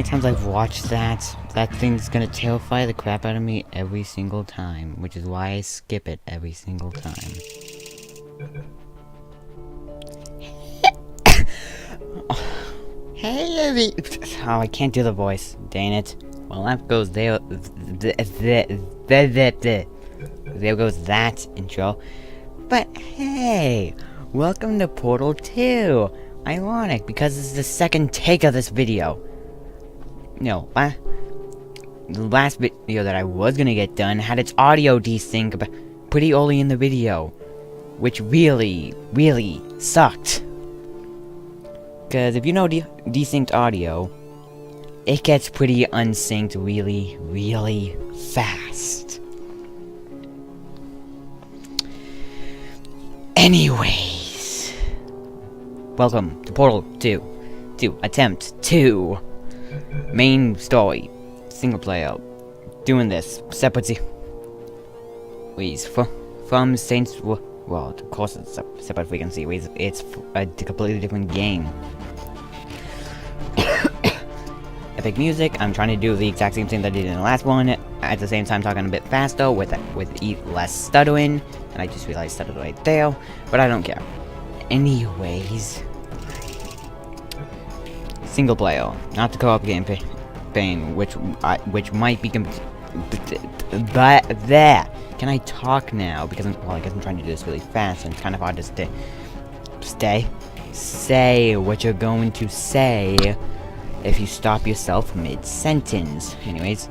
many times I've watched that, that thing's gonna terrify the crap out of me every single time, which is why I skip it every single time. Hey, oh, I can't do the voice. Dang it. Well, that goes there. There goes that intro. But hey, welcome to Portal 2. Ironic, because this is the second take of this video. No, the last video that I was gonna get done had its audio desync pretty early in the video, which really sucked. Because if you know desynced audio, it gets pretty unsynced really fast. Anyways, welcome to Portal 2 to attempt 2. Main story, single player, doing this separate ways from Saints. Well, of course it's separate freaking series. It's a completely different game. Epic music. I'm trying to do the exact same thing that I did in the last one. At the same time, talking a bit faster with less stuttering. And I just realized stuttered right there, but I don't care. Anyways, single player, not the co-op campaign, which might be but there. Can I talk now? Because I guess I'm trying to do this really fast, and it's kind of hard to say what you're going to say if you stop yourself mid-sentence. Anyways,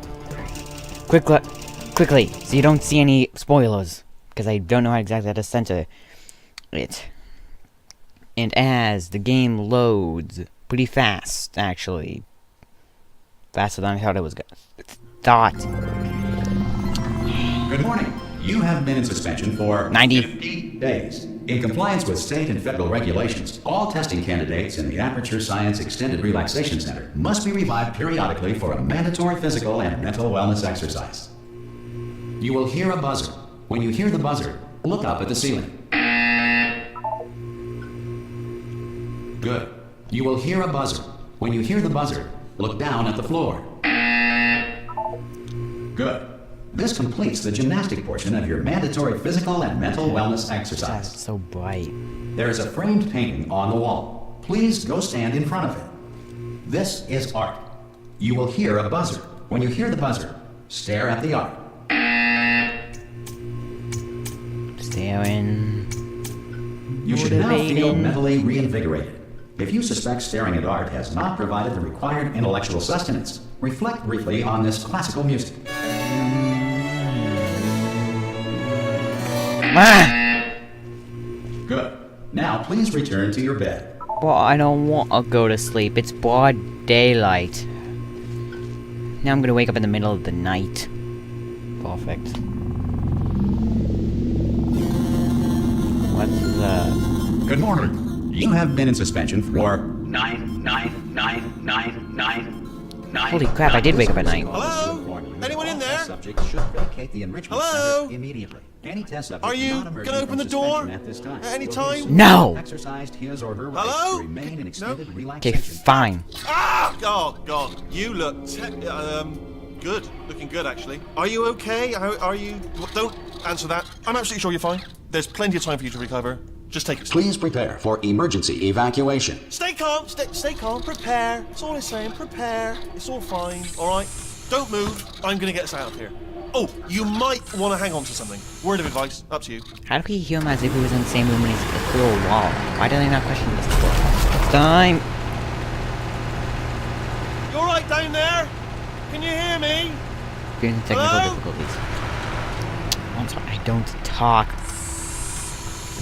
quickly, so you don't see any spoilers, because I don't know exactly how to censor it. And as the game loads, pretty fast, actually. Faster than I thought it was Good morning. You have been in suspension for 50 days. In compliance with state and federal regulations, all testing candidates in the Aperture Science Extended Relaxation Center must be revived periodically for a mandatory physical and mental wellness exercise. You will hear a buzzer. When you hear the buzzer, look up at the ceiling. Good. You will hear a buzzer. When you hear the buzzer, look down at the floor. Good. This completes the gymnastic portion of your mandatory physical and mental wellness exercise. It's so bright. There is a framed painting on the wall. Please go stand in front of it. This is art. You will hear a buzzer. When you hear the buzzer, stare at the art. Staring. You should now feel mentally reinvigorated. If you suspect staring at art has not provided the required intellectual sustenance, reflect briefly on this classical music. Good. Now please return to your bed. Well, I don't want to go to sleep. It's broad daylight. Now I'm gonna wake up in the middle of the night. Perfect. What's the... Good morning. You have been in suspension for 9. Holy crap, I did wake up at night. Hello? Anyone in there? Subjects should vacate the enrichment Hello? center immediately. Any test subject Are you not gonna open the door at this time at any time? No! Exercised his or her right Hello? to remain in extended Okay, relaxation. fine. Ah! Oh, God. You look good. Looking good, actually. Are you okay? Are you... Don't answer that. I'm absolutely sure you're fine. There's plenty of time for you to recover. Just take it slow. Please prepare for emergency evacuation. Stay calm. Stay calm. Prepare. That's all I'm saying. Prepare. It's all fine. All right? Don't move. I'm going to get us out of here. Oh, you might want to hang on to something. Word of advice. Up to you. How do we hear him as if he was in the same room and he's through a wall? Why do they not question this before? It's time! You all right down there? Can you hear me? Experiencing technical Hello? difficulties. I'm sorry, I don't talk,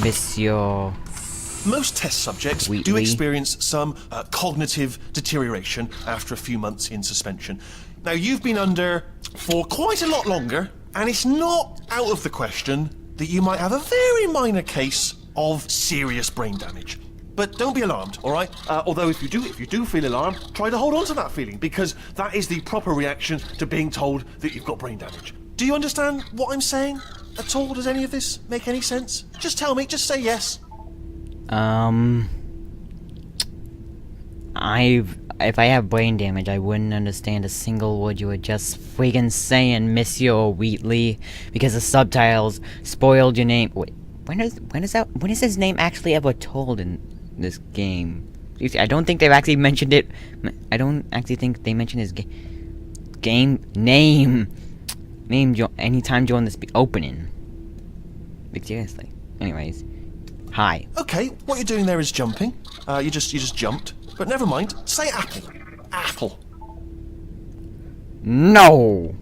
Monsieur. Most test subjects do experience some cognitive deterioration after a few months in suspension. Now, you've been under for quite a lot longer, and it's not out of the question that you might have a very minor case of serious brain damage. But don't be alarmed, all right? Although if you do feel alarmed, try to hold on to that feeling, because that is the proper reaction to being told that you've got brain damage. Do you understand what I'm saying at all? Does any of this make any sense? Just tell me, just say yes. if I have brain damage, I wouldn't understand a single word you were just freaking saying, Monsieur Wheatley, because the subtitles spoiled your name. Wait, when is his name actually ever told in this game? I don't think they've actually mentioned it. I don't actually think they mentioned his game name anytime during this opening. Like, seriously. Anyways, hi. Okay, what you're doing there is jumping. You just jumped. But never mind. Say apple. Apple. No.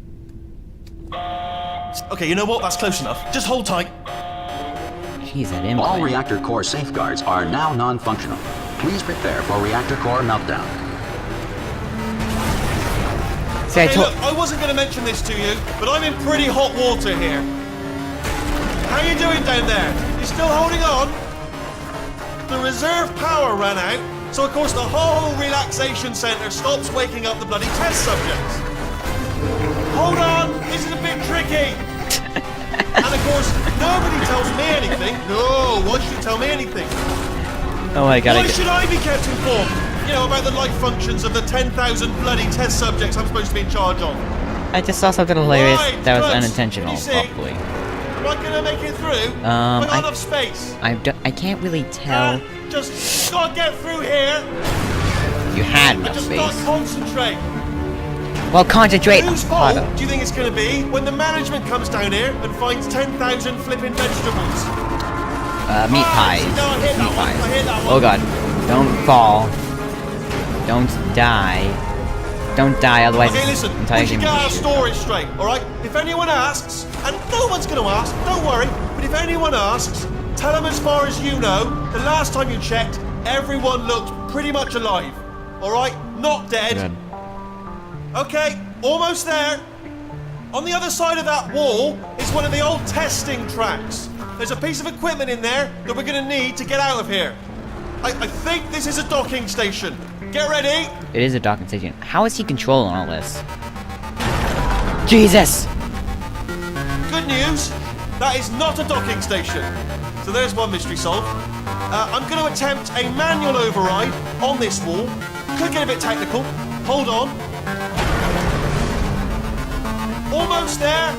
Okay, you know what? That's close enough. Just hold tight. Jeez, that imp. All reactor core safeguards are now non-functional. Please prepare for reactor core meltdown. See, Hey, look, I wasn't going to mention this to you, but I'm in pretty hot water here. How you doing down there? You still holding on? The reserve power ran out, so of course the whole relaxation centre stops waking up the bloody test subjects. Hold on, this is a bit tricky. And of course, nobody tells me anything. No, why should you tell me anything? Oh my god. Why should I be kept informed? You know, about the life functions of the 10,000 bloody test subjects I'm supposed to be in charge of. I just saw something hilarious Right, that was good. unintentional, You see? probably. Am I gonna make it through? Have I got enough space? I can't really tell. Just gotta get through here. You had enough Just space. gotta concentrate. Well, concentrate Whose harder. fault do you think it's gonna be when the management comes down here and finds 10,000 flipping vegetables? Meat pies. No, I hit Meat that one. pies. I hit that one. Oh god. Don't fall. Don't die. Don't die, otherwise Okay, listen, the entire we should game get will our be shit. story straight, alright? If anyone asks, and no one's gonna ask, don't worry, but if anyone asks, tell them as far as you know, the last time you checked, everyone looked pretty much alive. Alright? Not dead. Good. Okay, almost there. On the other side of that wall is one of the old testing tracks. There's a piece of equipment in there that we're gonna need to get out of here. I think this is a docking station. Get ready. It is a docking station. How is he controlling all this? Jesus! Good news, that is not a docking station. So there's one mystery solved. I'm going to attempt a manual override on this wall. Could get a bit technical. Hold on. Almost there.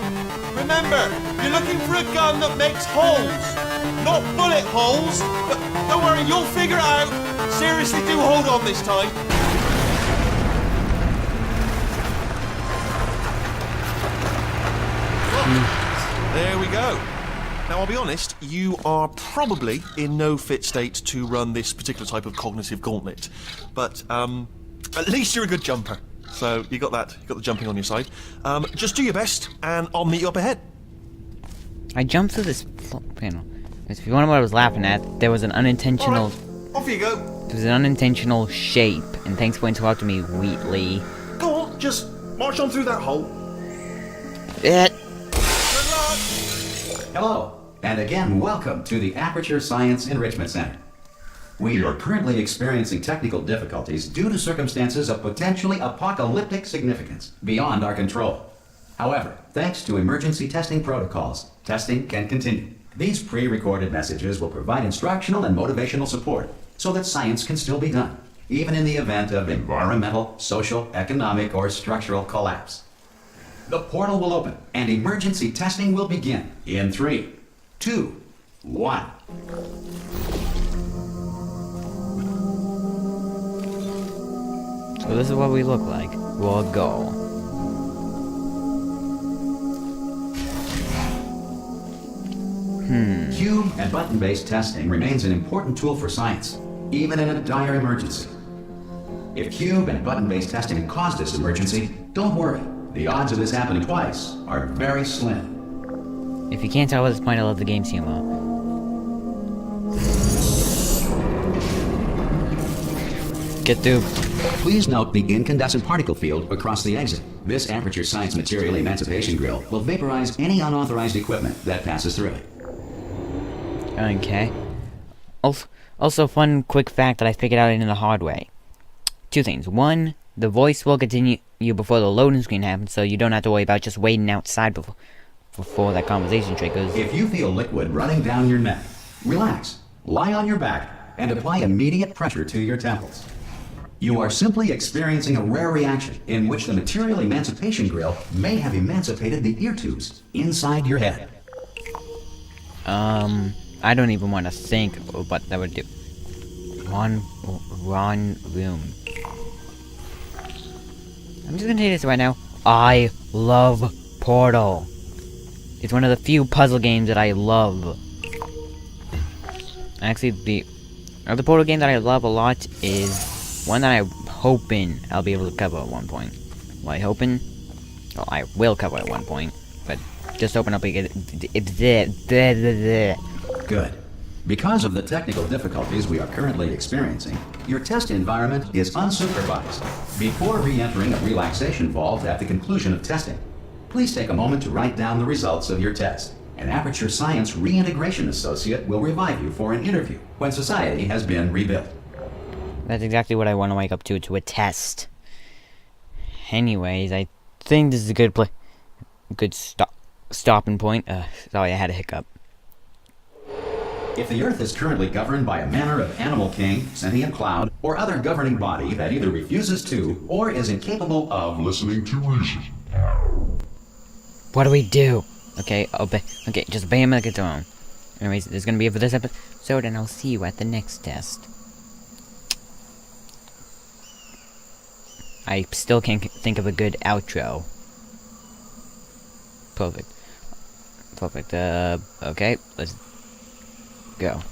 Remember, you're looking for a gun that makes holes. Not bullet holes, but don't worry, you'll figure it out. Seriously, do hold on this time. There we go. Now, I'll be honest, you are probably in no fit state to run this particular type of cognitive gauntlet. But, at least you're a good jumper. So, you got the jumping on your side. Just do your best, and I'll meet you up ahead. I jumped through this panel. If you wonder what I was laughing at, there was an unintentional... All right, off you go. There was an unintentional shape, and thanks for interrupting me, Wheatley. Go on, just march on through that hole. It. Good luck. Hello, and again, welcome to the Aperture Science Enrichment Center. We are currently experiencing technical difficulties due to circumstances of potentially apocalyptic significance beyond our control. However, thanks to emergency testing protocols, testing can continue. These pre-recorded messages will provide instructional and motivational support so that science can still be done, even in the event of environmental, social, economic, or structural collapse. The portal will open, and emergency testing will begin in 3, 2, 1. So this is what we look like. We'll go. Cube and button-based testing remains an important tool for science, even in a dire emergency. If cube and button-based testing caused this emergency, don't worry. The odds of this happening twice are very slim. If you can't tell at this point, I love the game Sumo. Get through. Please note the incandescent particle field across the exit. This Aperture Science Material Emancipation Grill will vaporize any unauthorized equipment that passes through it. Okay. Also, fun quick fact that I figured out in the hard way. 2 things. 1, the voice will continue before the loading screen happens, so you don't have to worry about just waiting outside before that conversation triggers. If you feel liquid running down your neck, relax, lie on your back, and apply immediate pressure to your temples. You are simply experiencing a rare reaction in which the material emancipation grill may have emancipated the ear tubes inside your head. I don't even want to think of what that would do. Wrong room. I'm just gonna say this right now. I love Portal. It's one of the few puzzle games that I love. Actually, the other Portal game that I love a lot is one that I'm hoping I'll be able to cover at one point. Well, I will cover at one point, but just hoping I'll be Good. Because of the technical difficulties we are currently experiencing, your test environment is unsupervised. Before re-entering a relaxation vault at the conclusion of testing, please take a moment to write down the results of your test. An Aperture Science Reintegration Associate will revive you for an interview when society has been rebuilt. That's exactly what I want to wake up to a test. Anyways, I think this is a good stopping point. Sorry, I had a hiccup. If the Earth is currently governed by a manner of animal king, sentient cloud, or other governing body that either refuses to or is incapable of listening to reason. What do we do? Okay, okay, just obey him like its own. Anyways, this is gonna be it for this episode, and I'll see you at the next test. I still can't think of a good outro. Perfect. Okay, let's go.